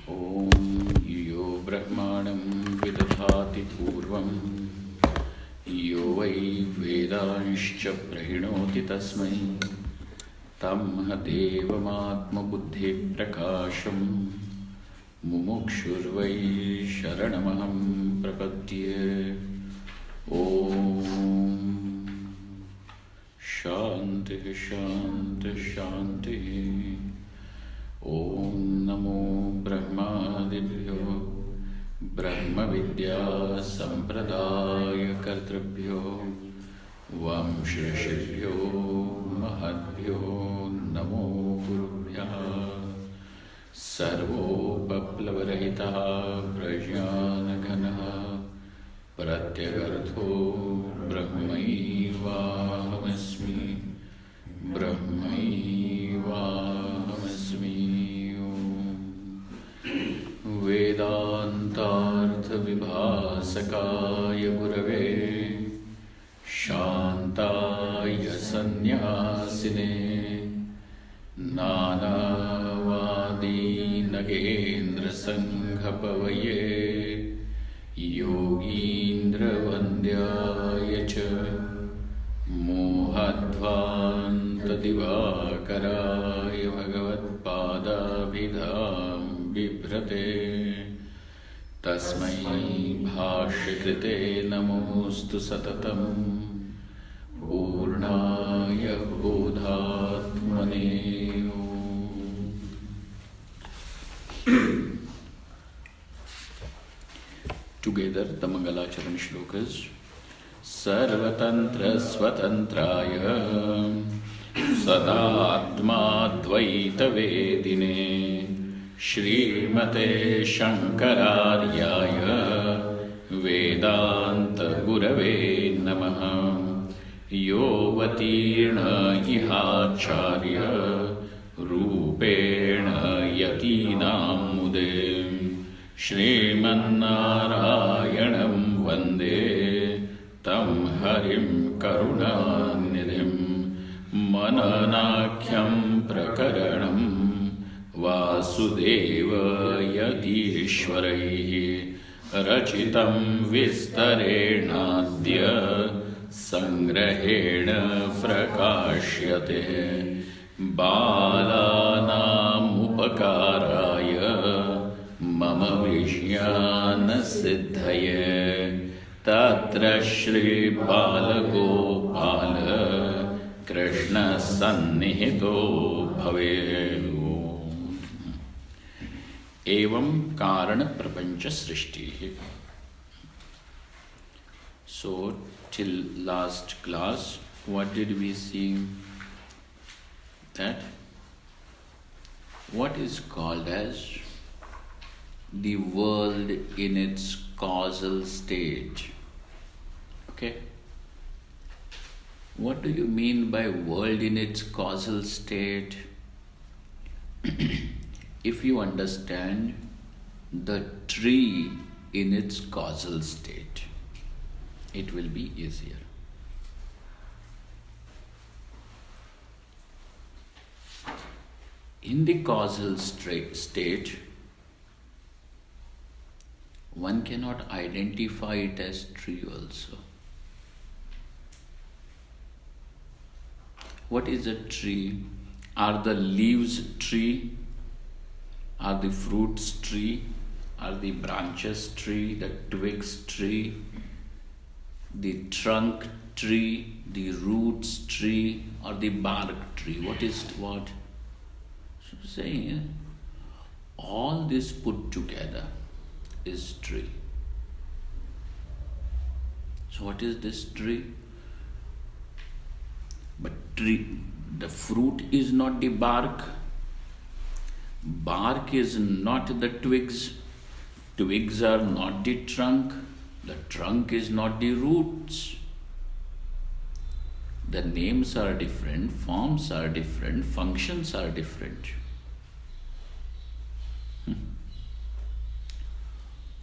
Om yo brahmanam vidadhati purvam yo vai vedanscha prahinoti tasmai tam devamatma buddhi prakasham mumukshurvai sharanamaham prapadye. Om Shanti Shanti Shanti. Om Namo Brahmadibhyo Brahma Vidya Sampradaya Kartrabhyo Vamshashibhyo Mahadbhyo Namo Gurubhya Sarvo Paplavarahitaha Prajnanaganaha Pratyagartho Brahmaivahamesmi Brahmaivahamesmi. Vedantartha Vibhasakaya Gurave Shantaya Sannyasine Nanavadi Nagendra Sanghapavaye Yogindra Vandyaya Cha Mohadvanta Divakaraya Bhagavat Padabhidham Bibhrate Tasmai Bhashyakrite Namostu Satatam Purnaya Bodhatmane. Together the Mangalacharan shlokas. Sarvatantra Swatantraya Sadatma Dvaita Vedine Shrimate Shankararyaya Vedanta Gurave Namaha Yovatirna Ihacharya Rupena Yatinam Mude Shrimannarayanam Vande Tam Harim Karunanidhim Mananakyam Prakaranam Vasudeva Yadishwaraihi Rachitam Vistarenadya Sangrahena Prakashyate Balanam Upakaraya Mama Vijnana Siddhaye Tatra Shri Balagopala Krishna Sannihito Bhaveru. Evam Karana Prapancha Srishti. So, till last class, what did we see? That what is called as the world in its causal state. Okay? What do you mean by world in its causal state? If you understand the tree in its causal state, it will be easier. In the causal state, one cannot identify it as tree also. What is a tree? Are the leaves tree? Are the fruits tree? Are the branches tree? The twigs tree? The trunk tree? The roots tree? Or the bark tree? What is what? So saying, all this put together is tree. So what is this tree? But tree, the fruit is not the bark. Bark is not the twigs. Twigs are not the trunk. The trunk is not the roots. The names are different, forms are different, functions are different.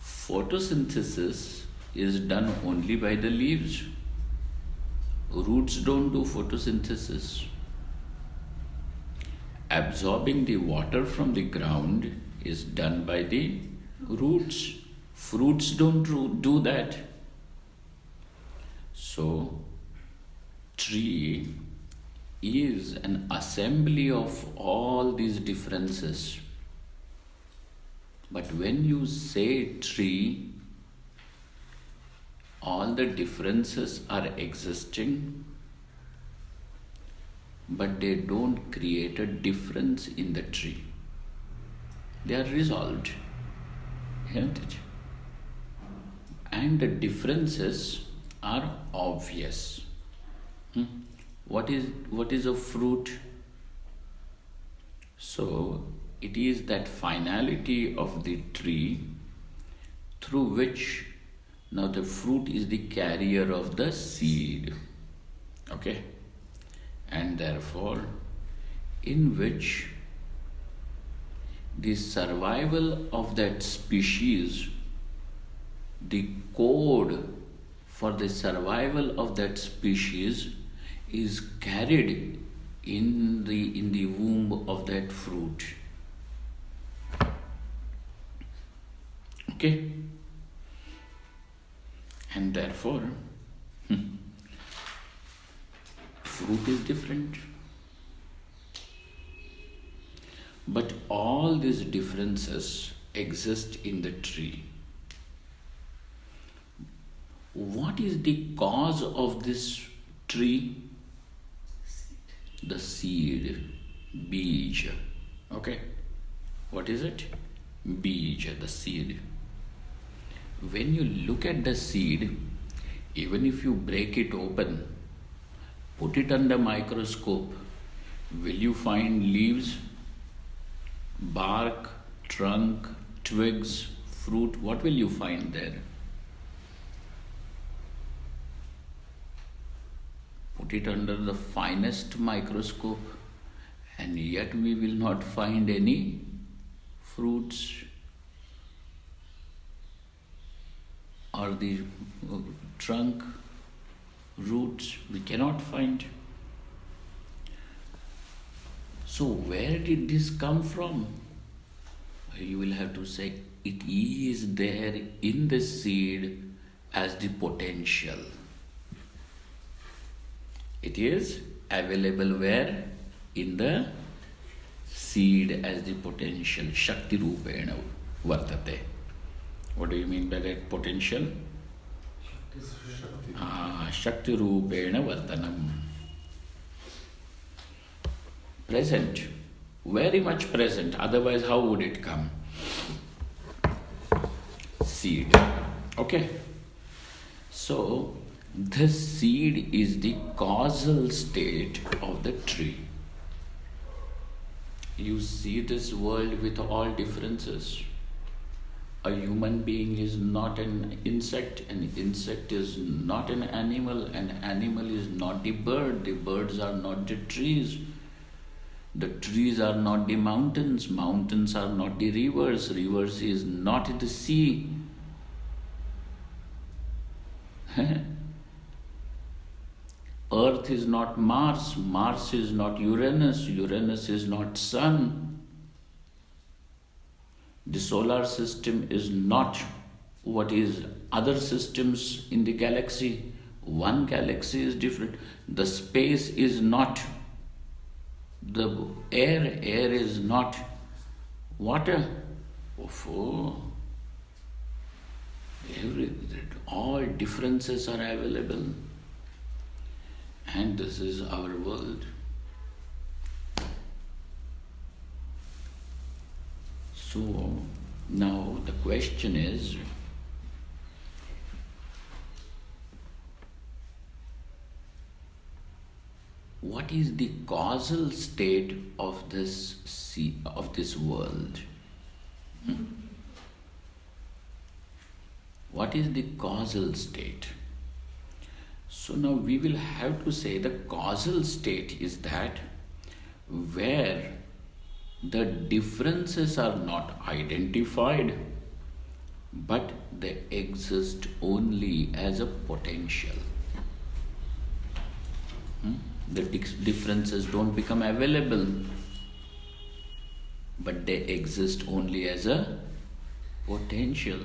Photosynthesis is done only by the leaves. Roots don't do photosynthesis. absorbing the water from the ground is done by the roots. Fruits don't do that. So, tree is an assembly of all these differences. But when you say tree, all the differences are existing, but they don't create a difference in the tree. They are resolved, isn't it? And the differences are obvious. What is a fruit? So, it is that finality of the tree through which now the fruit is the carrier of the seed. Okay? And therefore, in which the survival of that species, the code for the survival of that species is carried in the womb of that fruit. Okay? And therefore, fruit is different. But all these differences exist in the tree. What is the cause of this tree? The seed, bija. Okay? What is it? Bija, the seed. When you look at the seed, even if you break it open, put it under microscope, will you find leaves, bark, trunk, twigs, fruit? What will you find there? Put it under the finest microscope, and yet we will not find any fruits or the trunk, roots, we cannot find. So where did this come from? You will have to say it is there in the seed as the potential. It is available where? In the seed as the potential. Shakti rupena vartate. What do you mean by that potential? Shakti rupena vartanam. Present. Very much present. Otherwise, how would it come? Seed. Okay. So, the seed is the causal state of the tree. You see this world with all differences. A human being is not an insect is not an animal is not the birds are not the trees are not the mountains are not the rivers is not the sea. Earth is not Mars is not Uranus is not Sun. The solar system is not what is other systems in the galaxy. One galaxy is different. The space is not the air is not water. All differences are available. And this is our world. So, now the question is, what is the causal state of this world? What is the causal state? So now we will have to say the causal state is that where the differences are not identified, but they exist only as a potential. The differences don't become available. but they exist only as a potential.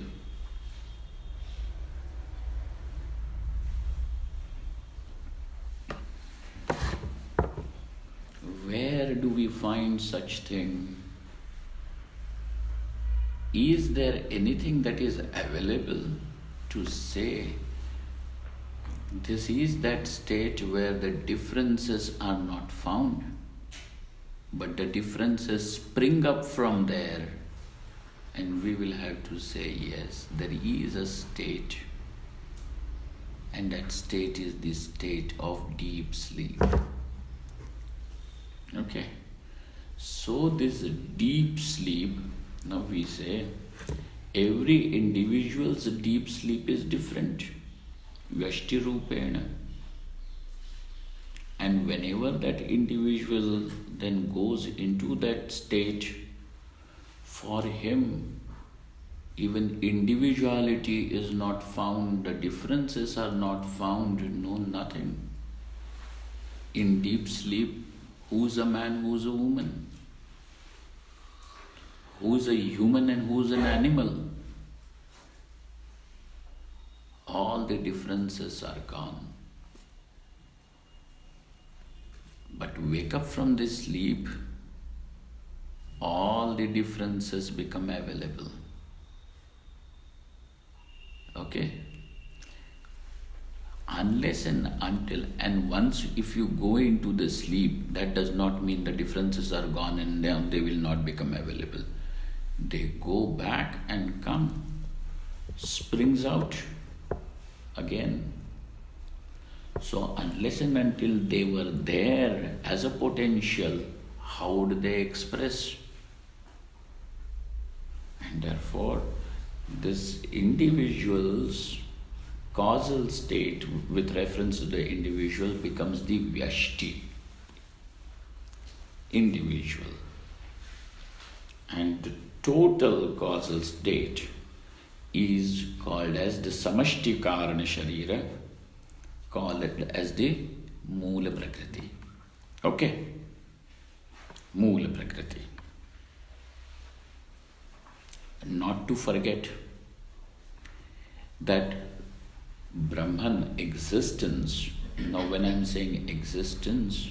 Where do we find such thing? Is there anything that is available to say this is that state where the differences are not found, but the differences spring up from there, and we will have to say yes, there is a state, and that state is the state of deep sleep. Okay, so this deep sleep, now we say every individual's deep sleep is different, vyashti rupena, and whenever that individual then goes into that state, for him even individuality is not found, the differences are not found, no nothing. In deep sleep, who's a man, who's a woman? Who's a human and who's an animal? All the differences are gone. But wake up from this sleep, all the differences become available. Okay? Unless and until, and once if you go into the sleep, that does not mean the differences are gone and then they will not become available. They go back and come, springs out again. So unless and until they were there as a potential, how would they express? And therefore, this individual's causal state with reference to the individual becomes the vyashti, individual. And the total causal state is called as the samashti karana sharira, called as the Moola Prakriti. Okay? Moola Prakriti. Not to forget that Brahman existence, now when I am saying existence,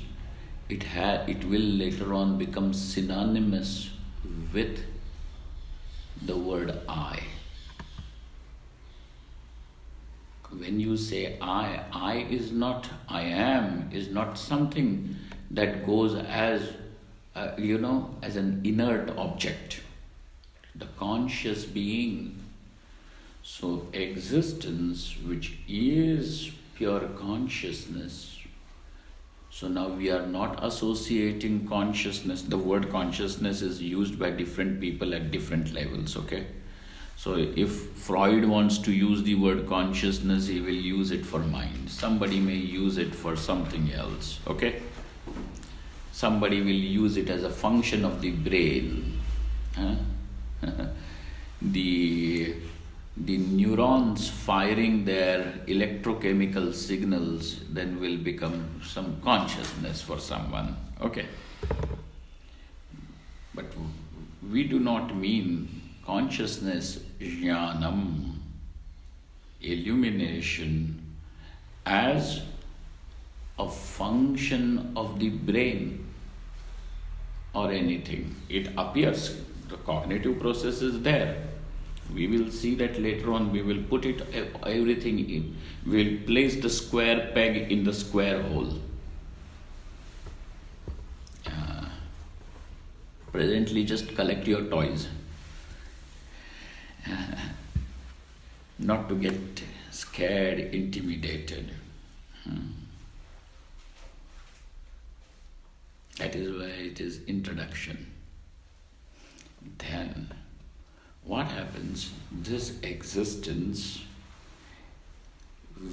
it will later on become synonymous with the word I. When you say I is not, I am, is not something that goes as, as an inert object. The conscious being. So existence, which is pure consciousness. So now we are not associating consciousness. The word consciousness is used by different people at different levels, okay? So if Freud wants to use the word consciousness, he will use it for mind. Somebody may use it for something else, okay? Somebody will use it as a function of the brain. Huh? The neurons firing their electrochemical signals then will become some consciousness for someone, okay? But we do not mean consciousness, jnanam, illumination, as a function of the brain or anything. It appears, the cognitive process is there. We will see that later on. We will put it everything in. We will place the square peg in the square hole. Presently, just collect your toys. Not to get scared, intimidated. That is why it is introduction. Then, what happens? This existence,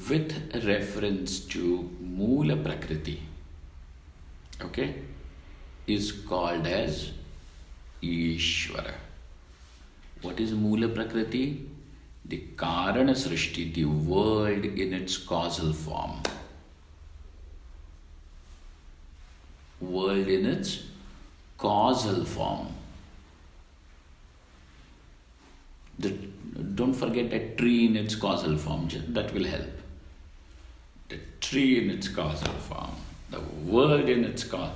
with reference to Moola Prakriti, okay, is called as Ishvara. What is Moola Prakriti? The Karana Srishti, the world in its causal form. World in its causal form. Don't forget that tree in its causal form, that will help. The tree in its causal form, the word in its causal.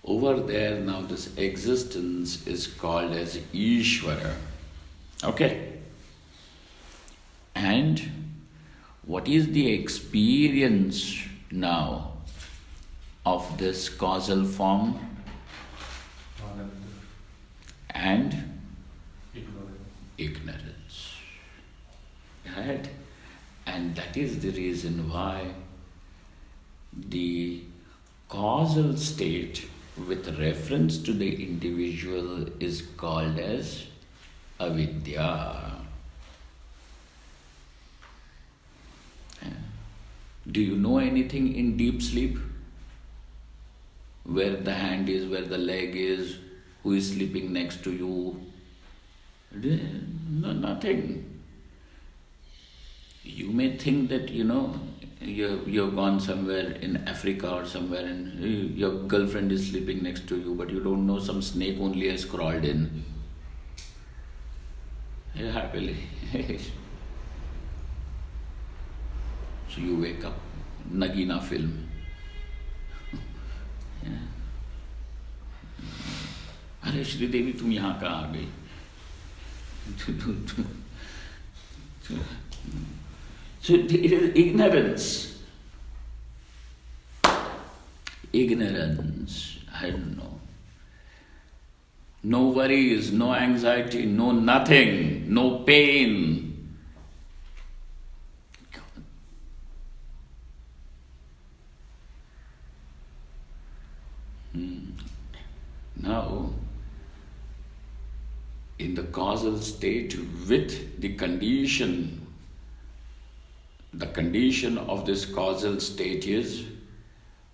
Over there now this existence is called as Ishvara. Okay? And what is the experience now of this causal form? And ignorance. Right? And that is the reason why the causal state with reference to the individual is called as avidya. Do you know anything in deep sleep? Where the hand is, where the leg is, who is sleeping next to you? No, nothing. You may think that, you've gone somewhere in Africa or somewhere and your girlfriend is sleeping next to you, but you don't know some snake only has crawled in. Happily. So you wake up, Nagina film. अरे श्रीदेवी तुम यहाँ कहाँ आ गई? So it is ignorance. Ignorance, I don't know. No worries, no anxiety, no nothing, no pain. Now, in the causal state with the condition of this causal state is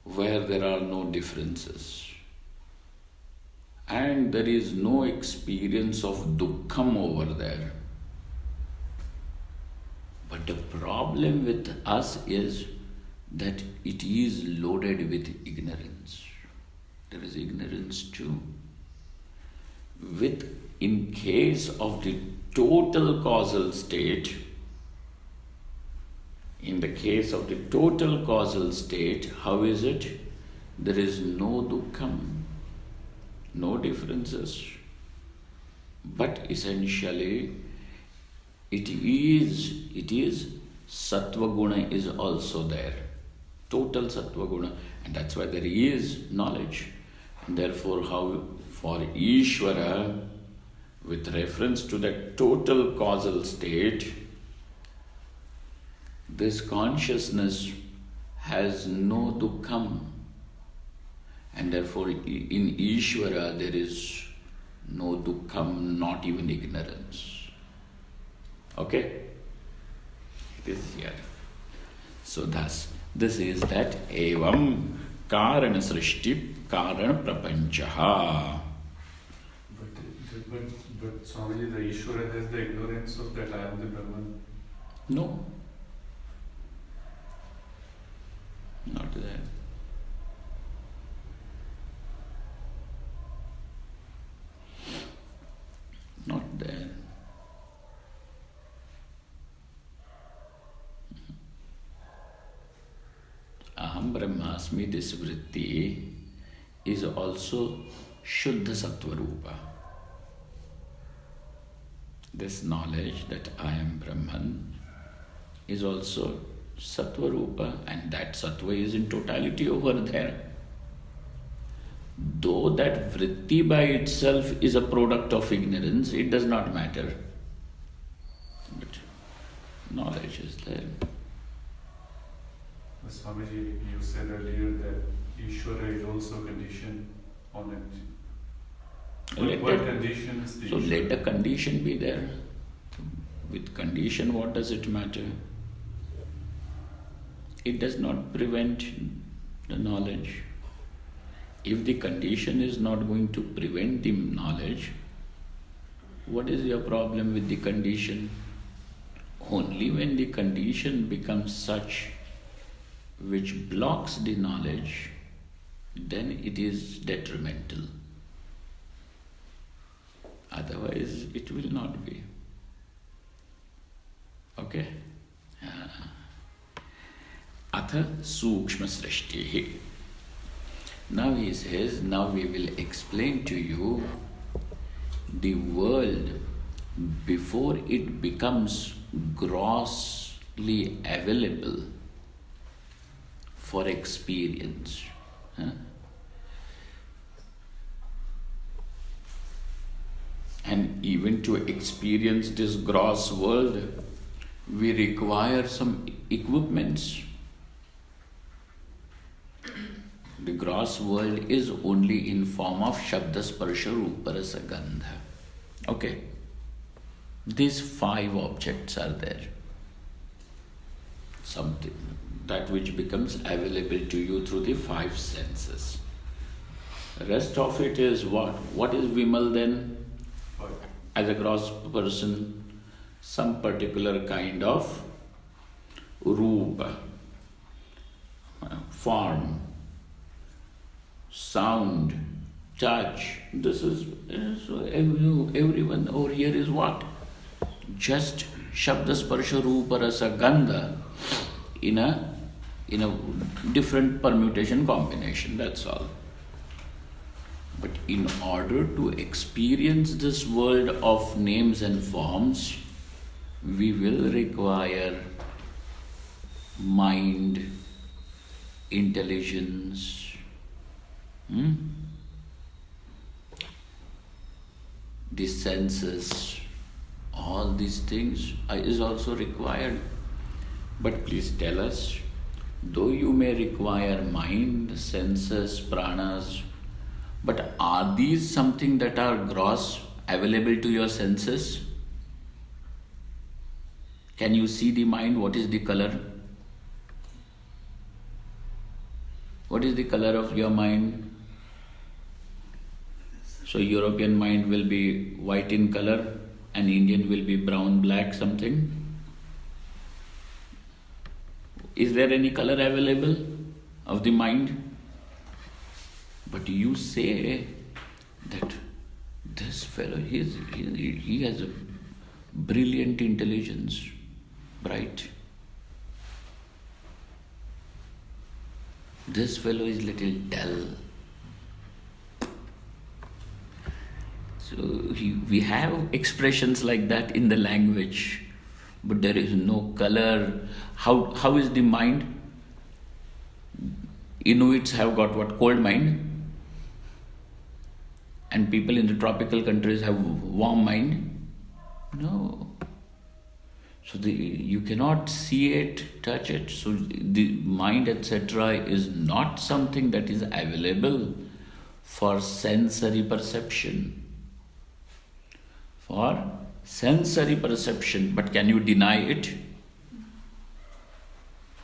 where there are no differences and there is no experience of dukkham over there. But the problem with us is that it is loaded with ignorance. There is ignorance too. In case of the total causal state, in the case of the total causal state, how is it? There is no dukkham, no differences. But essentially, it is sattva guna is also there. Total sattva guna. And that's why there is knowledge. And therefore, how for Ishvara, with reference to the total causal state, this consciousness has no dukkham. And therefore, in Ishvara, there is no dukkham, not even ignorance. Okay? It is here. So thus, this is that evam karana srishti karana prapanchaha. But Swamiji, the Ishvara has the ignorance of that I am the Brahman. No. Not there. Not there. Aham Brahmasmi, this vritti is also Shuddha Sattva Rupa. This knowledge that I am Brahman is also Sattva Rupa, and that Sattva is in totality over there. Though that vritti by itself is a product of ignorance, it does not matter. But knowledge is there. Swamiji, you said earlier that Ishvara is also conditioned on it. What condition is the So Ishvara? let the condition be there. With condition, what does it matter? It does not prevent the knowledge. If the condition is not going to prevent the knowledge, what is your problem with the condition? Only when the condition becomes such which blocks the knowledge, then it is detrimental. Otherwise, it will not be. Okay. Atha Sukshma Srishtihi. Now he says, now we will explain to you the world before it becomes grossly available for experience. And even to experience this gross world, we require some equipments. The gross world is only in form of Shabda, Sparsha, Rupa, Rasa, Gandha. Okay. These 5 objects are there. Something that which becomes available to you through the 5 senses. The rest of it is what? What is Vimal then? As a gross person, some particular kind of rupa, form, sound, touch. This is so everyone over here is what? Just Shabda, Sparsha, Rupa, Rasa, Gandha in a different permutation combination, that's all. But in order to experience this world of names and forms, we will require mind, intelligence, the senses, all these things is also required. But please tell us, though you may require mind, senses, pranas, but are these something that are gross, available to your senses? Can you see the mind? What is the color? What is the color of your mind? So European mind will be white in color and Indian will be brown, black, something. Is there any color available of the mind? But you say that this fellow, he has a brilliant intelligence, bright. This fellow is little dull. So we have expressions like that in the language, but there is no color. How is the mind? Inuits have got what? Cold mind. And people in the tropical countries have warm mind? No. So you cannot see it, touch it. So the mind, etc., is not something that is available for sensory perception. For sensory perception. But can you deny it?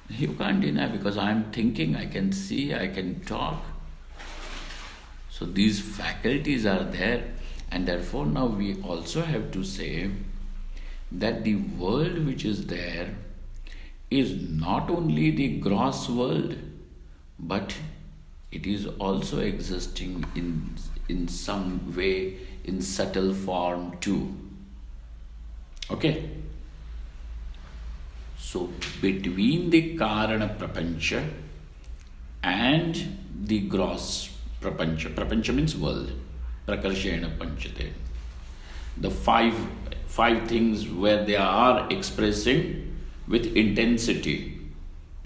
You can't deny, because I am thinking, I can see, I can talk. So these faculties are there, and therefore now we also have to say that the world which is there is not only the gross world, but it is also existing in some way, in subtle form too. Okay? So between the Karana Prapancha and the gross Prapancha, Prapancha means world, Prakarshena Panchate, the five things where they are expressing with intensity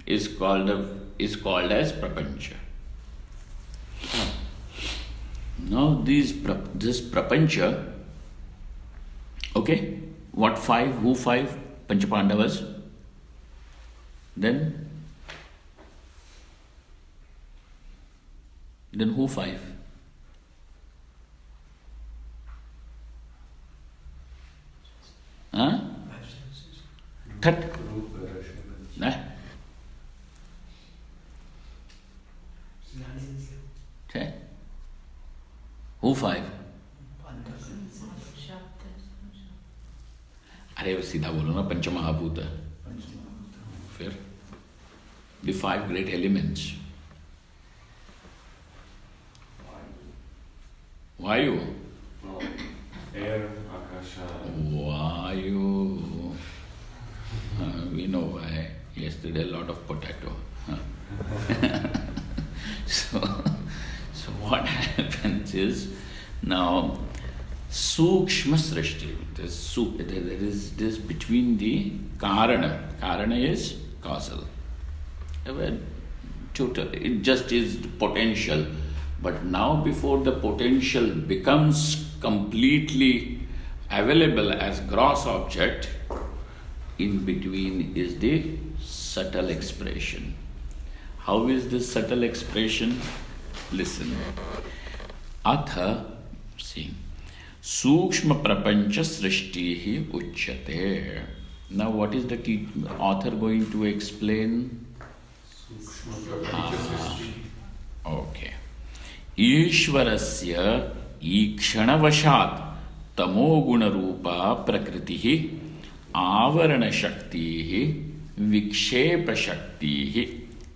is called as Prapancha. Now this Prapancha, okay, what 5? Who 5? Panchapandavas. Then who 5? Huh? That. Nah. Okay. Who 5? अरे सीधा बोलो ना, पंचमहाभूत. फिर the 5 great elements. Vayu. Air, Akasha. Vayu. No, yesterday a lot of potato. So what happens is, now Sukshma Srishti, there is this between the Karana. Karana is causal. It just is potential. But now before the potential becomes completely available as gross object, in between is the subtle expression. How is this subtle expression? Listen. Atha, see, Sukshma Prapancha Srishtihi Uchyate. Now what is the author going to explain? Sukshma Prapancha Srishti. Okay. Ishvarasya Ikshanavashat Tamoguna Rupa Prakritihi Avarana Shaktihi Vikshepa Shaktihi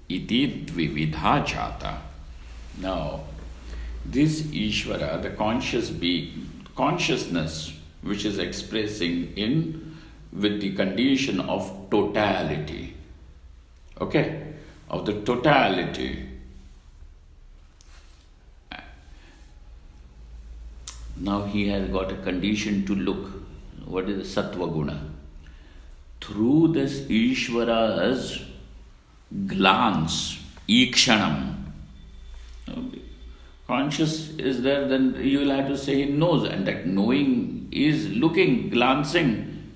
Iti Dvividha Jata. Now, this Ishvara, the consciousness which is expressing in with the condition of totality, okay, of the totality. Now he has got a condition to look. What is the Sattva Guna? Through this Ishvara's glance, Ikshanam, conscious is there, then you will have to say he knows, and that knowing is looking, glancing.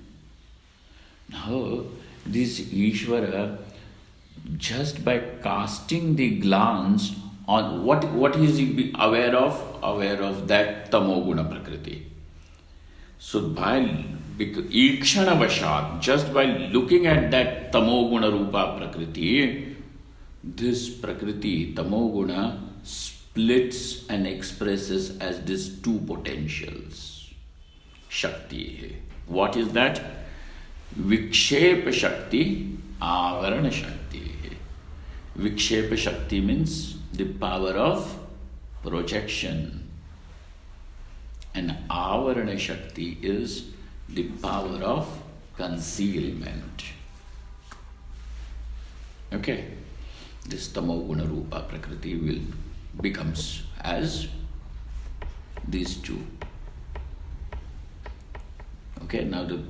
Now, this Ishvara, just by casting the glance on what is he aware of? Aware of that Tamoguna Prakriti. So by Ikshana Vashat, just by looking at that Tamoguna Rupa Prakriti, this Prakriti, Tamoguna, splits and expresses as these two potentials. Shakti. What is that? Vikshepa Shakti, Avarana Shakti. Vikshepa Shakti means the power of projection. And Avarana Shakti is the power of concealment. Okay? This Tamoguna Rupa Prakriti becomes as these two. Okay, now the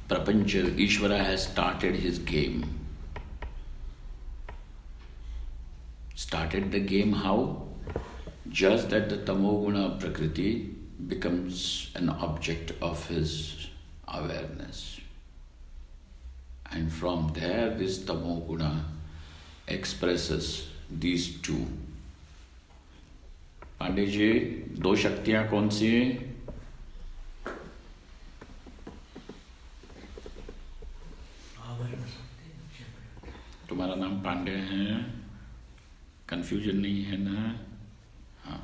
Prapancha, Ishvara has started his game. Started the game how? Just that the Tamoguna Prakriti becomes an object of his awareness. And from there, this Tamoguna expresses these two. Pandey ji, दो शक्तियां कौन सी हैं? तुम्हारा नाम पांडे है, confusion नहीं है ना? हाँ.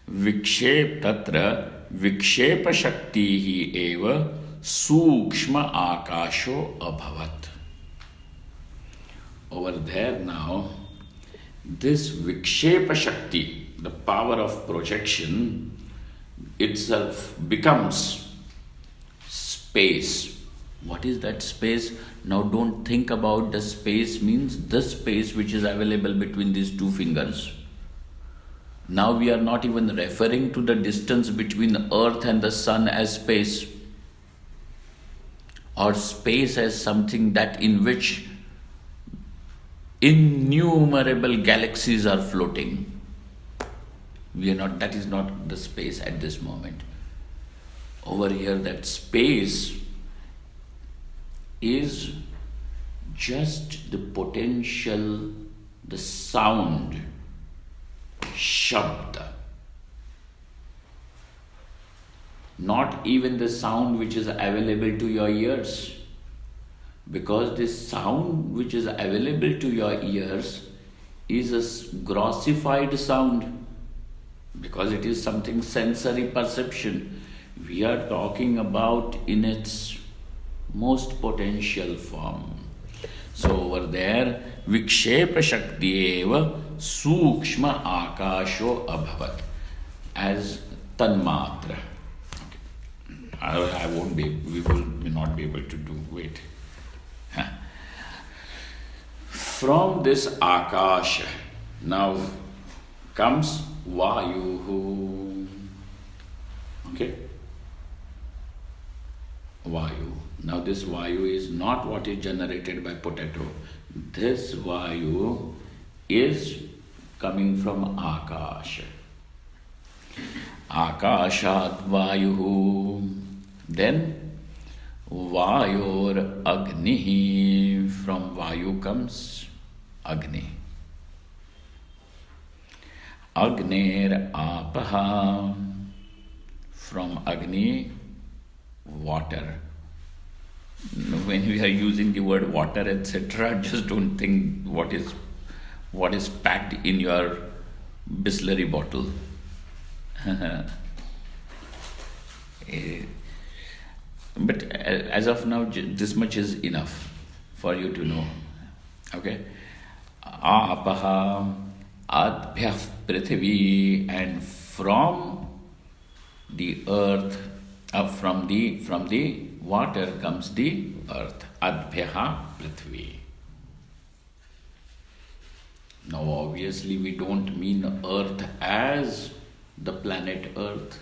विक्षेप तत्र विक्षेप शक्ति ही एव सूक्ष्म आकाशो अभवत. Over there now, this vikshepa shakti, the power of projection itself becomes space. What is that space? Now don't think about the space means the space which is available between these two fingers. Now we are not even referring to the distance between earth and the sun as space, or space as something that in which innumerable galaxies are floating. We are not, that is not the space at this moment. Over here, that space is just the potential, the sound, shabda. Not even the sound which is available to your ears. Because this sound which is available to your ears is a grossified sound, because it is something sensory perception. We are talking about in its most potential form. So over there, vikshepa shakti eva sukshma akasho abhavat, as tanmatra. Okay. We will not be able to do, wait. From this Akasha, now comes Vayu. Okay? Vayu. Now this Vayu is not what is generated by potato. This Vayu is coming from Akasha. Akashat Vayu. Then Vayor Agni. From Vayu comes Agni. Agner Apaha. From Agni, water. When we are using the word water, etc., just don't think what is packed in your Bisleri bottle. But as of now, this much is enough for you to know. Okay? Apaha adbhyah prithvi, and from the earth, from the water comes the earth. Adbhyah prithvi. Now obviously we don't mean earth as the planet Earth.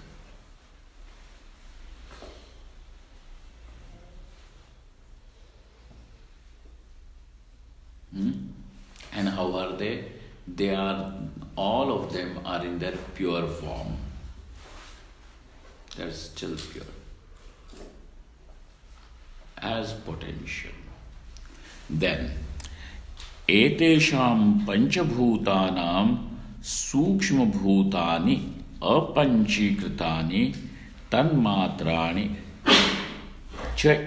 And how are they? They are, all of them are in their pure form. They are still pure. As potential. Then, etesham panchabhutanam sukshma bhutani apanchikritani tanmatrani cha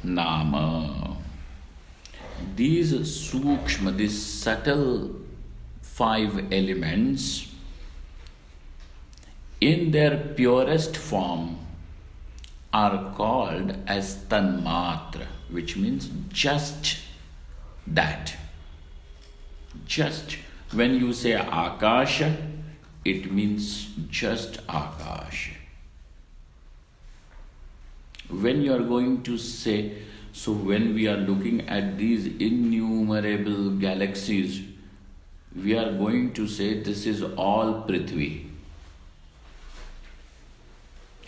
nama. These sukshma, these subtle 5 elements, in their purest form are called as tanmatra, which means just that. Just. When you say akasha, it means just akasha. When you are going to say, so when we are looking at these innumerable galaxies, we are going to say this is all Prithvi.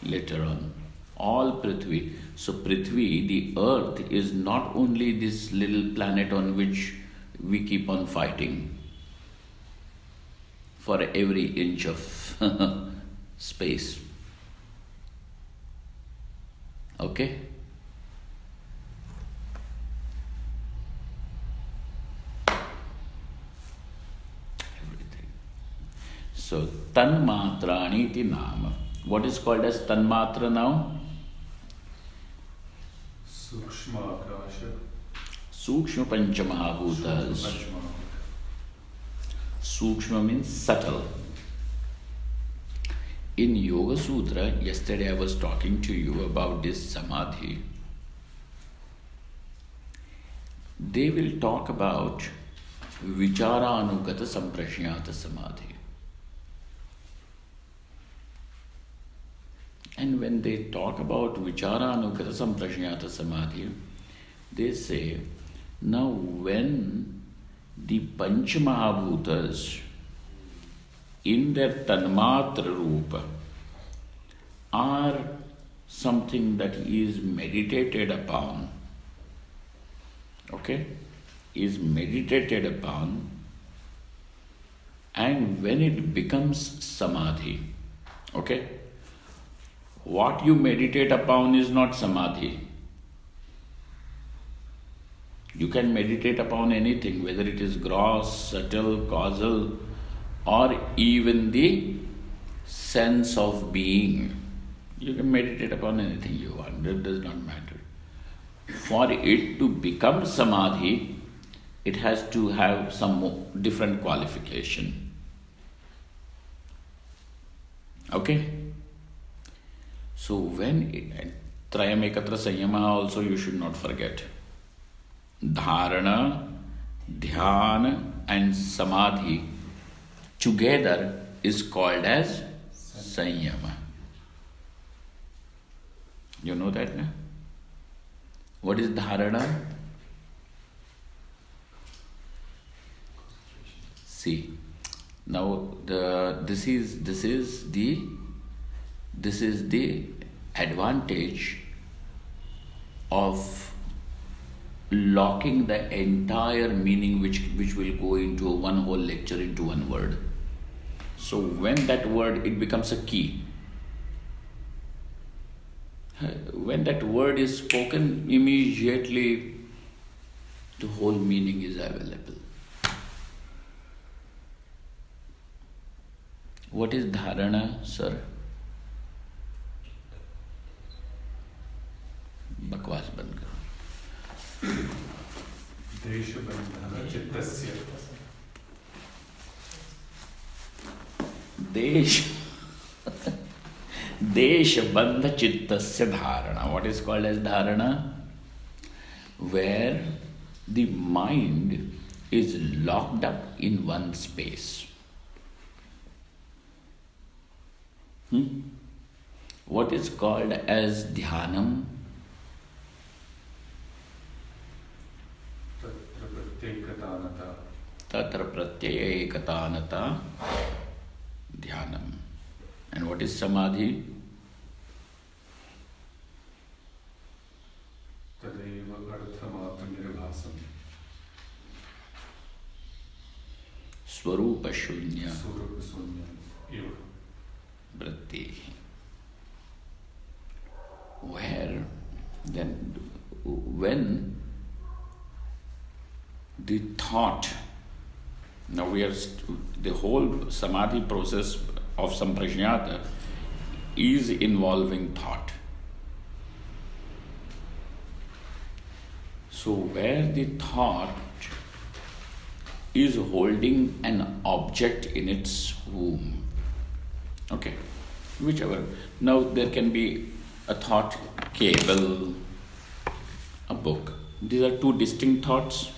Later on, all Prithvi. So Prithvi, the earth, is not only this little planet on which we keep on fighting for every inch of space. Okay? So, tanmatrani iti nama. What is called as tanmatra now? Sukshma akasha. Sukshma panchamahabhutas. Sukshma means subtle. In Yoga Sutra, yesterday I was talking to you about this samadhi. They will talk about vichara anugata samprashnata samadhi. And when they talk about vichara anugata samprashnata samadhi, they say, now when the Panchamahabhutas in their tanmatra rupa are something that is meditated upon, okay, is meditated upon, and when it becomes samadhi, okay, what you meditate upon is not samadhi. You can meditate upon anything, whether it is gross, subtle, causal, or even the sense of being. You can meditate upon anything you want, that does not matter. For it to become samadhi, it has to have some different qualification. Okay? So when Trayam Ekatra Sanyama also you should not forget. Dharana, Dhyana and Samadhi together is called as Sanyama. You know that, no? What is Dharana? See, now this is the advantage of locking the entire meaning which will go into one whole lecture into one word. So when that word, it becomes a key. When that word is spoken, immediately the whole meaning is available. What is dharana, sir? Bakwas band karo. Deshabandhana chittasya. Deshabandha chittasya dharana. What is called as dharana? Where the mind is locked up in one space. What is called as dhyanam? Tatra pratyaya ekatanata dhyanam. And what is samadhi? Tadeva arthamatra nirvasam. Swarupa shunya. Swarupa shunya. Eva. Vritti. Where then, when the thought, now we are, the whole samadhi process of samprajñāta is involving thought. So where the thought is holding an object in its womb, okay, whichever. Now there can be a thought cable, a book. These are two distinct thoughts.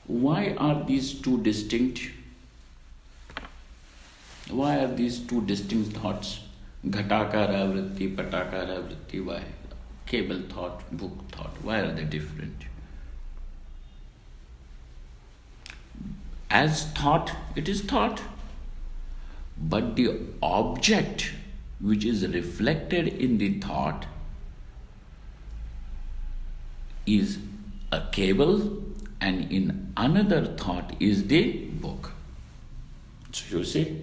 Why are these two distinct? Why are these two distinct thoughts? Ghatakara vritti, patakara vritti. Why? Cable thought, book thought. Why are they different? As thought, it is thought. But the object which is reflected in the thought is a cable, and in another thought is the book. So you see,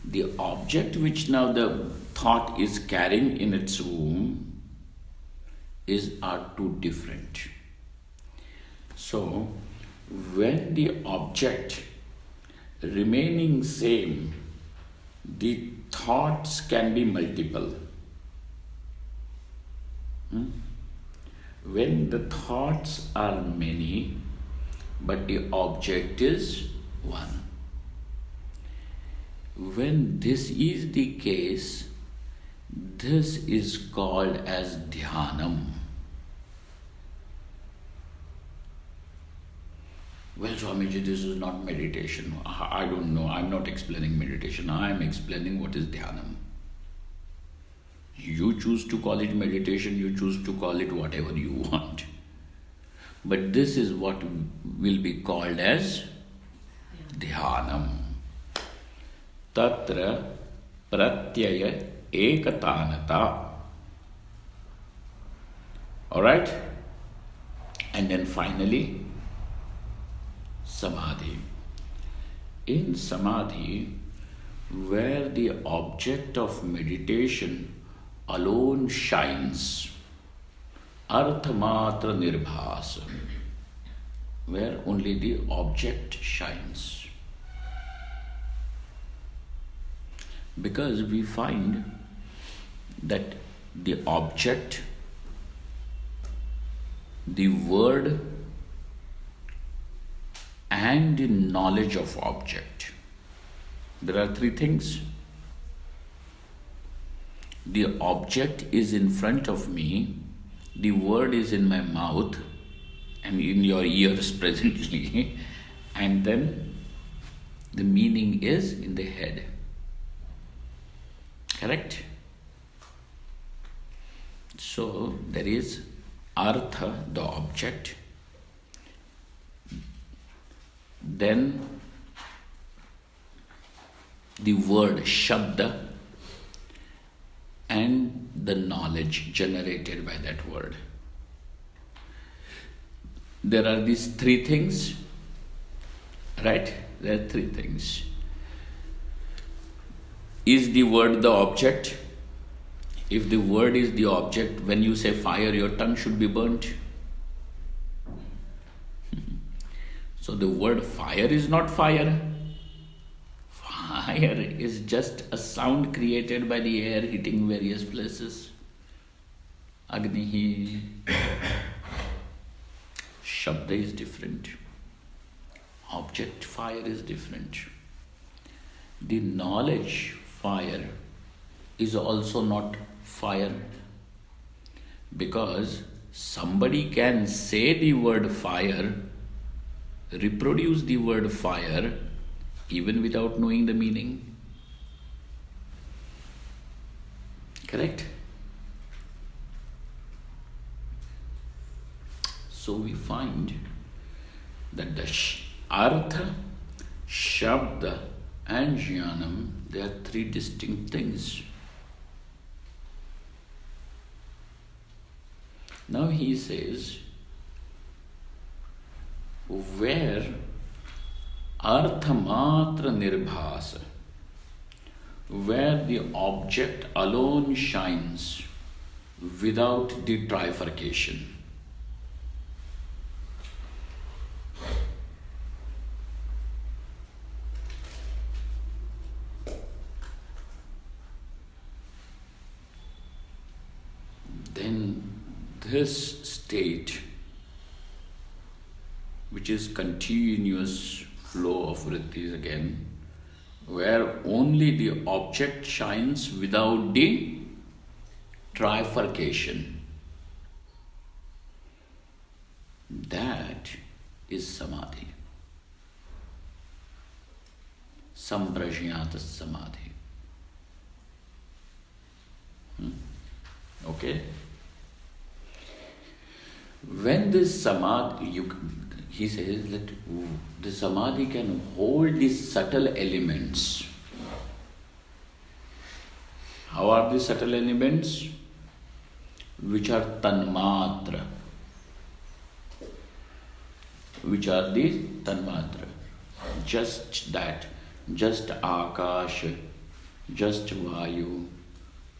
the object which now the thought is carrying in its womb are two different. So when the object remaining same, the thoughts can be multiple. When the thoughts are many, but the object is one. When this is the case, this is called as dhyanam. Well, Swamiji, this is not meditation. I don't know. I'm not explaining meditation. I am explaining what is dhyanam. You choose to call it meditation, you choose to call it whatever you want. But this is what will be called as dhyanam. Tatra pratyaya ekatanata. Alright? And then finally, samadhi. In samadhi, where the object of meditation alone shines, arthamatra nirbhasa, where only the object shines. Because we find that the object, the word, and the knowledge of object, there are three things. The object is in front of me, the word is in my mouth and in your ears presently, and then the meaning is in the head. Correct? So there is artha, the object, then the word Shabda and the knowledge generated by that word. There are these three things, right? There are three things. Is the word the object? If the word is the object, when you say fire, your tongue should be burnt. So the word fire is not fire. Fire is just a sound created by the air hitting various places. Agnihi. Shabda is different. Object fire is different. The knowledge fire is also not fire, because somebody can say the word fire, reproduce the word fire, even without knowing the meaning. Correct? So we find that the Artha, Shabda and Jnanam, they are three distinct things. Now he says, where Arthamatra Nirbhasa, where the object alone shines without the trifurcation. Then this state, which is continuous flow of vrittis again, where only the object shines without the trifurcation, that is samadhi. Samprajñāta samadhi. Okay? When this samadhi, he says that the samadhi can hold these subtle elements. How are these subtle elements? Which are tanmatra. Which are the tanmatra? Just that. Just akash, just vayu,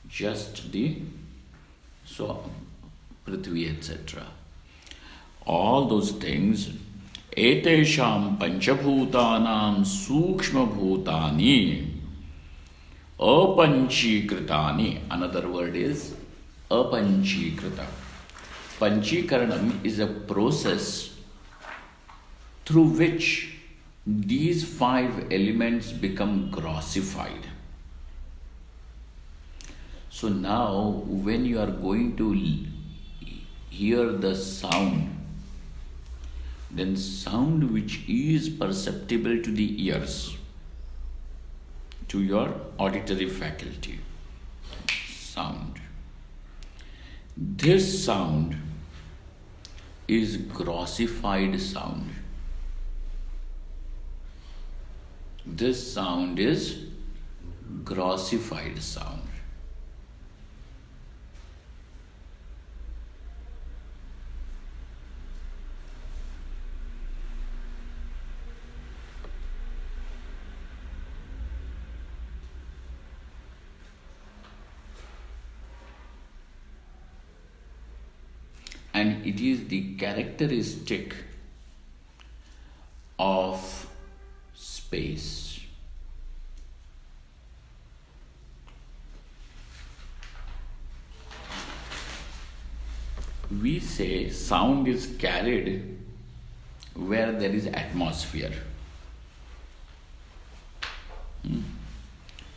just the prithvi, etc. All those things, etesham panchabhutanam sukshma bhutani apanchikritani. Another word is apanchikrita. Panchikaranam is a process through which these five elements become grossified. So now when you are going to hear the sound, then sound which is perceptible to the ears, to your auditory faculty, sound. This sound is grossified sound. This sound is grossified sound. And it is the characteristic of space. We say sound is carried where there is atmosphere.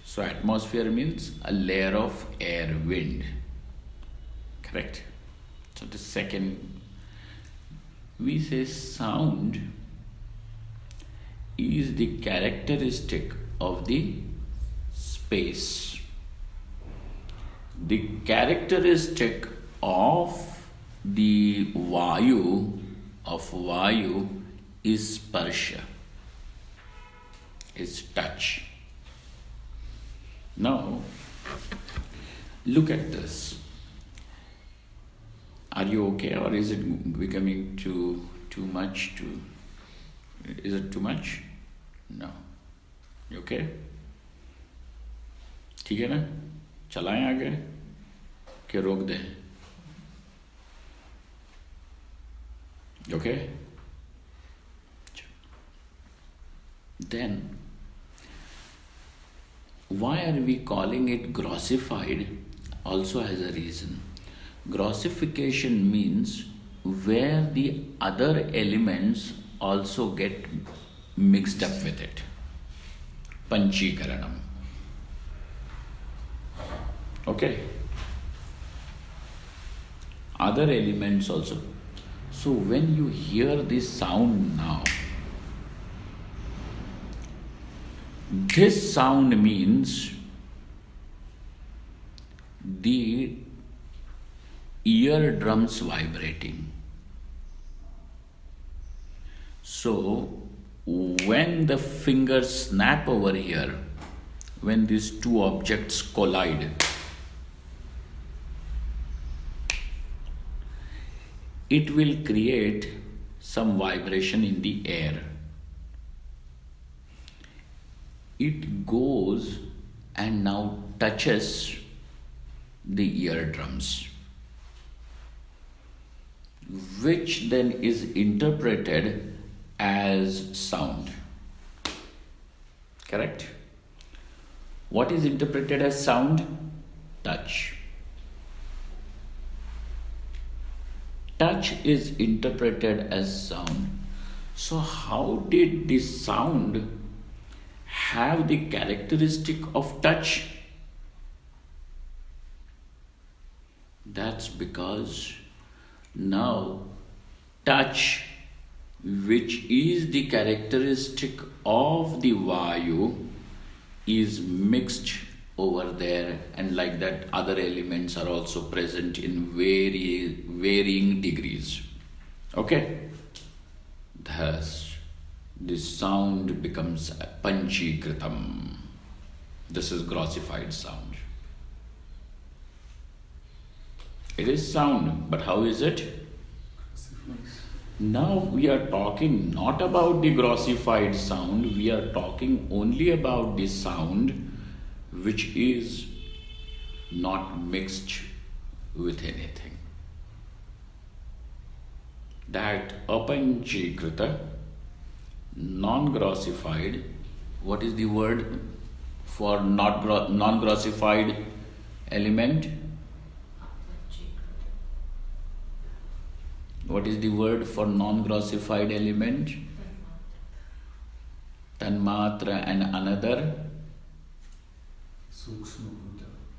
So atmosphere means a layer of air, wind. Correct? So the second, we say sound is the characteristic of the space. The characteristic of the vayu, is sparsha, is touch. Now, look at this. Are you okay, or is it becoming too much? Is it too much? No. You okay? ठीक है ना? चलाएं आगे कि रोक दें? Okay? Then, why are we calling it grossified? Also has a reason. Grossification means where the other elements also get mixed up with it. Panchikaranam. Okay? Other elements also. So when you hear this sound now, this sound means the eardrums vibrating. So when the fingers snap over here, when these two objects collide, it will create some vibration in the air. It goes and now touches the eardrums, which then is interpreted as sound. Correct? What is interpreted as sound? Touch. Touch is interpreted as sound. So how did this sound have the characteristic of touch? That's because now touch, which is the characteristic of the Vayu, is mixed over there, and like that other elements are also present in varying degrees. Okay? Thus, this sound becomes panchikritam. This is grossified sound. It is sound, but how is it? Now we are talking not about the grossified sound, we are talking only about the sound which is not mixed with anything. That apanchikrita, non-grossified, what is the word for non-grossified element? What is the word for non-grossified element? Tanmatra and another?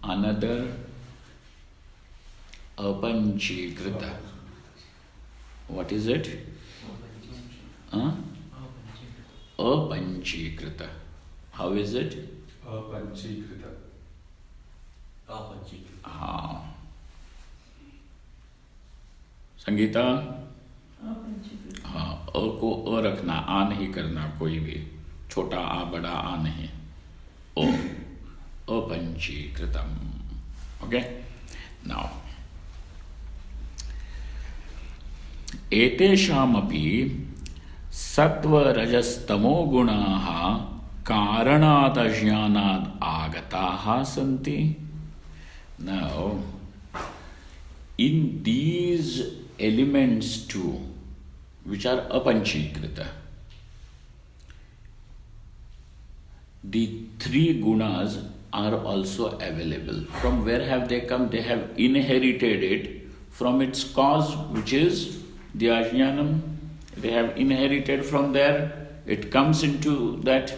Another apanchikrita. What is it? Apanchikrita. How is it? Apanchikrita. Sangeeta, हाँ, अ को अ रखना, आ नहीं करना कोई भी, छोटा आ बड़ा आ नहीं, अपंचीकृतम. Okay? Now, एतेषामपि सत्वरजस्तमो गुणाः कारणात् अज्ञानात् आगताः सन्ति. Now, in these elements too, which are apanchikrita, the three gunas are also available. From where have they come? They have inherited it from its cause, which is the ajnanam. They have inherited from there. It comes into that,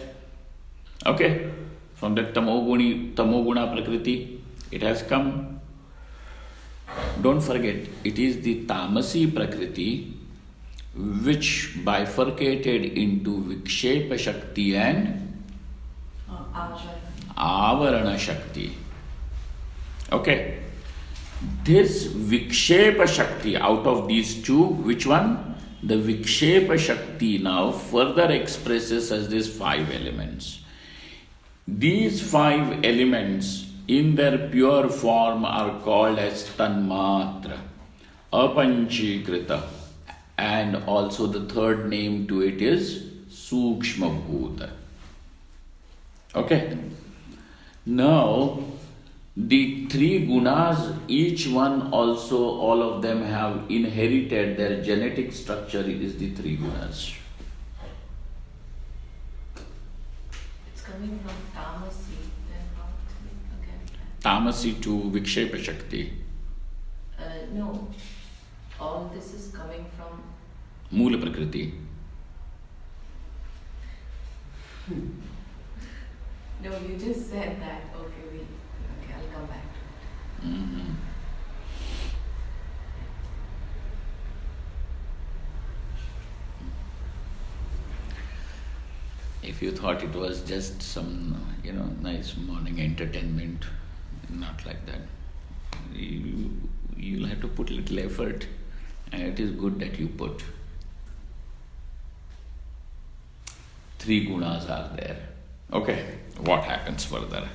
okay, from that tamoguna prakriti, it has come. Don't forget, it is the tamasi prakriti which bifurcated into vikshepa shakti and avarana shakti. Okay. This vikshepa shakti, out of these two, which one? The vikshepa shakti now further expresses as these five elements. These 5 elements in their pure form are called as Tanmatra, Apanchikrita, and also the third name to it is Sukshma Bhuta. Okay? Now, the 3 gunas, each one also, all of them have inherited their genetic structure is the 3 gunas. It's coming from Tamasi, then how again? Tamasi to Vikshepa Shakti. No, all this is coming from Moola Prakriti. No, you just said that. Okay, I'll come back to it. Mm-hmm. If you thought it was just some, nice morning entertainment, not like that. You'll have to put little effort, and it is good that you put. 3 gunas are there. Okay, what happens further?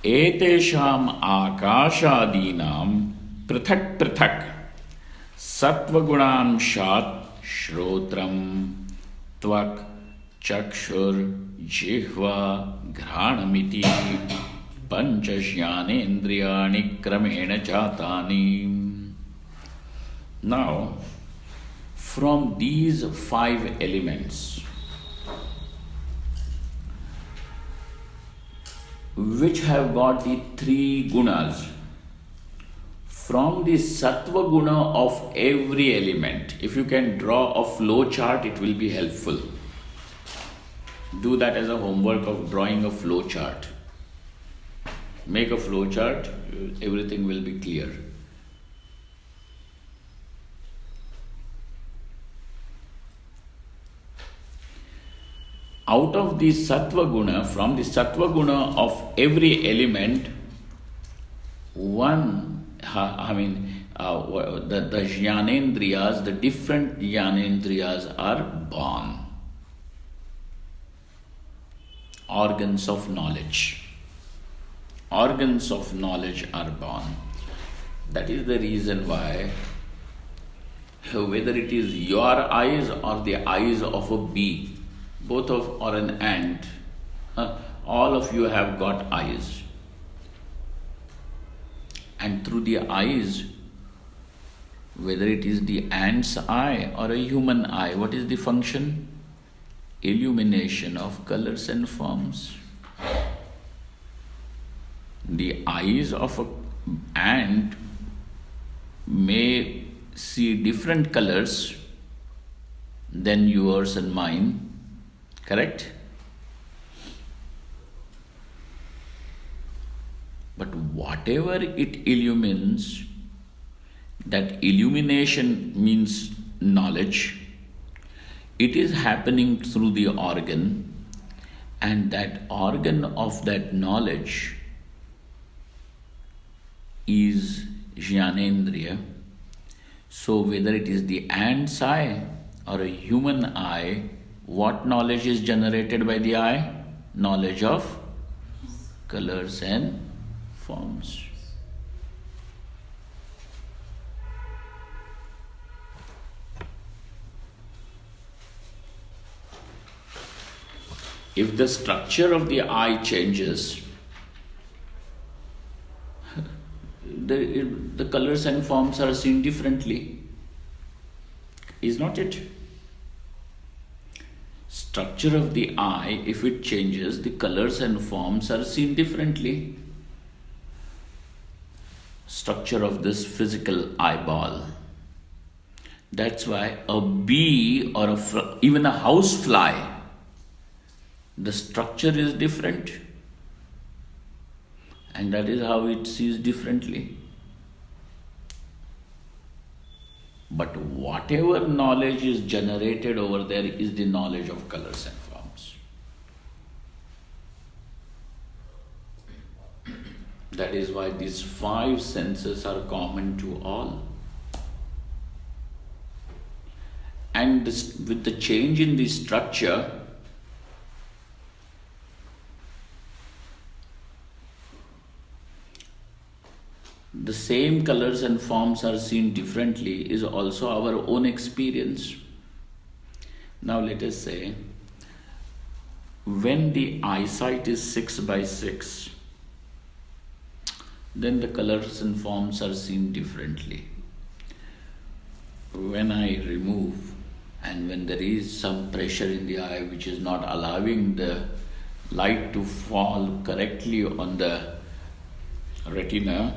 Etesham akashadinam prithak prithak sattvagunanshat shrotram tvak chakshur jihva ghranamiti panchajnanendriyani kramena jatani. Now, from these 5 elements, which have got the 3 gunas, from the sattva guna of every element, if you can draw a flow chart, it will be helpful. Do that as a homework of drawing a flow chart. Make a flow chart, everything will be clear. Out of the sattva guna, from the sattva guna of every element, the jnanendriyas, the different jnanendriyas are born. Organs of knowledge. Organs of knowledge are born. That is the reason why, whether it is your eyes or the eyes of a bee, or an ant, all of you have got eyes. And through the eyes, whether it is the ant's eye or a human eye, what is the function? Illumination of colors and forms. The eyes of an ant may see different colors than yours and mine. Correct? But whatever it illumines, that illumination means knowledge. It is happening through the organ, and that organ of that knowledge is Jnanendriya. So whether it is the ant's eye or a human eye, what knowledge is generated by the eye? Knowledge of colors and forms. If the structure of the eye changes, the colors and forms are seen differently. Is not it? Structure of the eye, if it changes, the colors and forms are seen differently. Structure of this physical eyeball. That's why a bee or even a housefly, the structure is different. And that is how it sees differently. But whatever knowledge is generated over there is the knowledge of colors and forms. That is why these 5 senses are common to all. And with the change in the structure, the same colors and forms are seen differently is also our own experience. Now let us say, when the eyesight is 6 by 6, then the colors and forms are seen differently. When I remove, and when there is some pressure in the eye which is not allowing the light to fall correctly on the retina,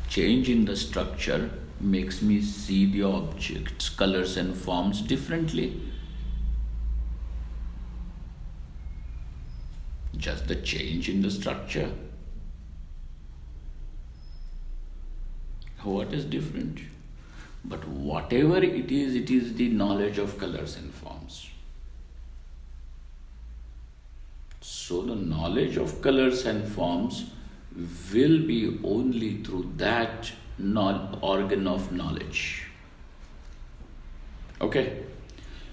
change in the structure makes me see the objects, colors and forms differently. Just the change in the structure. What is different? But whatever it is the knowledge of colors and forms. So the knowledge of colors and forms will be only through that organ of knowledge. Okay?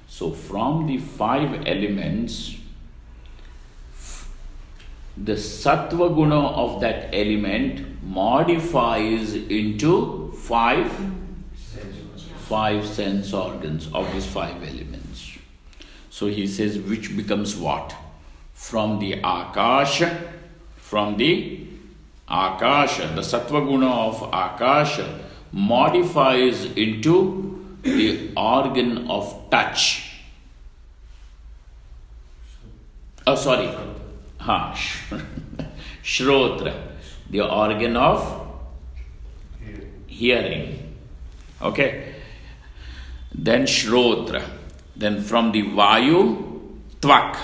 So from the 5 elements, the sattva guna of that element modifies into 5 sense organs of these 5 elements. So he says, which becomes what? From the akasha, the sattva guna of akasha modifies into the organ of touch. Shrotra, the organ of hearing. Okay. Then Shrotra. Then from the Vayu, Tvak.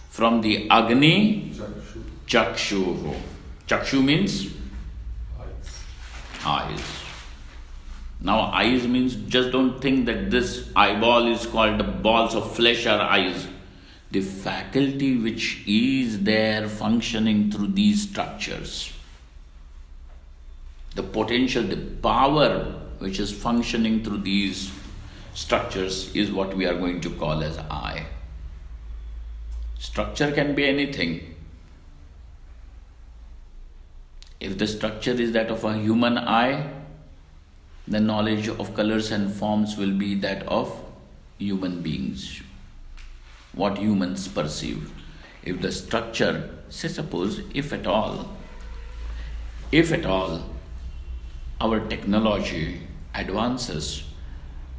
From the Agni, Chakshu. Chakshu means eyes. Now eyes means, just don't think that this eyeball is called the balls of flesh or eyes. The faculty which is there functioning through these structures. The potential, the power which is functioning through these structures is what we are going to call as eye. Structure can be anything. If the structure is that of a human eye, the knowledge of colors and forms will be that of human beings. What humans perceive. If the structure, say suppose, if at all, our technology advances,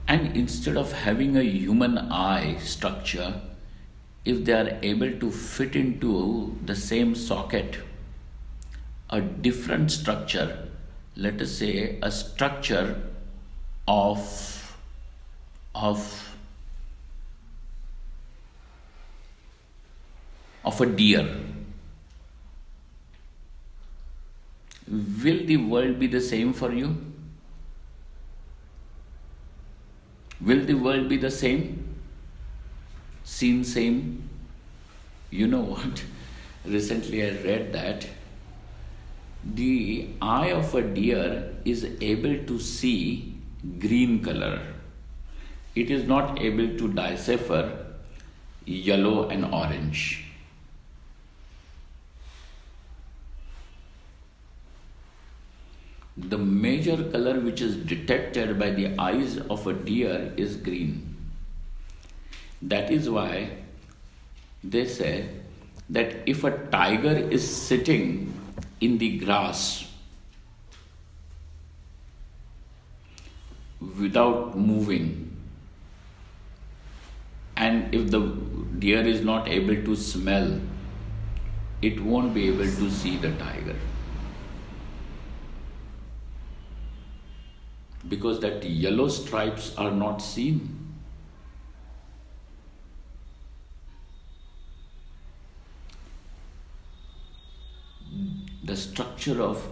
and instead of having a human eye structure, if they are able to fit into the same socket a different structure, let us say a structure of a deer, will the world be the same for you? Will the world be the same? Seen same? You know what? Recently I read that the eye of a deer is able to see green color. It is not able to decipher yellow and orange. The major color which is detected by the eyes of a deer is green. That is why they say that if a tiger is sitting in the grass without moving, and if the deer is not able to smell, it won't be able to see the tiger. Because that yellow stripes are not seen. The structure of,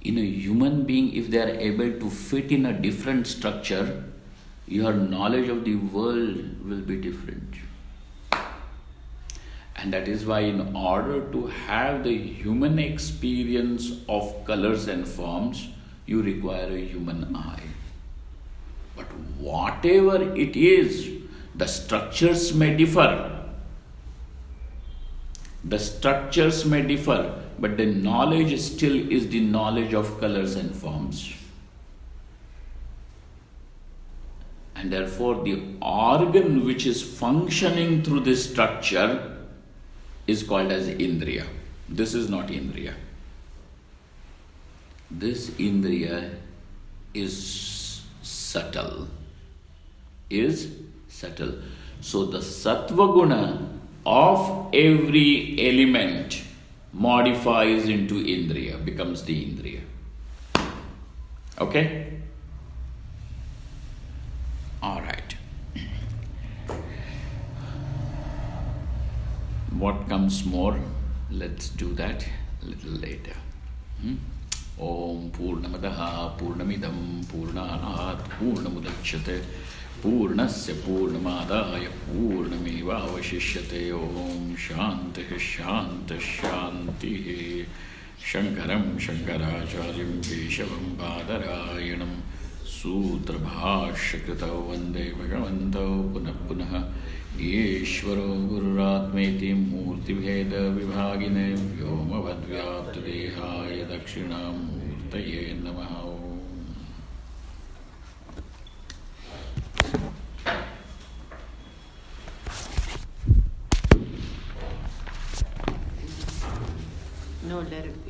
in a human being, if they are able to fit in a different structure, your knowledge of the world will be different. And that is why in order to have the human experience of colors and forms, you require a human eye. But whatever it is, the structures may differ. The structures may differ, but the knowledge still is the knowledge of colors and forms. And therefore, the organ which is functioning through this structure is called as Indriya. This is not Indriya. This Indriya is subtle. So the Sattva Guna of every element modifies into Indriya, becomes the Indriya. Okay? Alright. What comes more? Let's do that a little later. Om Purnamadaha Purnamidam Purnanat Purnamudachyate Purnasya Purnamadaya Purnameva Avashishyate. Om Shanti Shanti Shanti. Shankaram Shankaracharyam Keshavam Badarayanam Sutra Bhashyakrita Vande Bhagavanto Punah Punah Ishvaro Gururatmeti Murti Bheda Vibhagine Vyoma Vadvyapta Dehaya Dakshina Murtaye Namaha. No, let it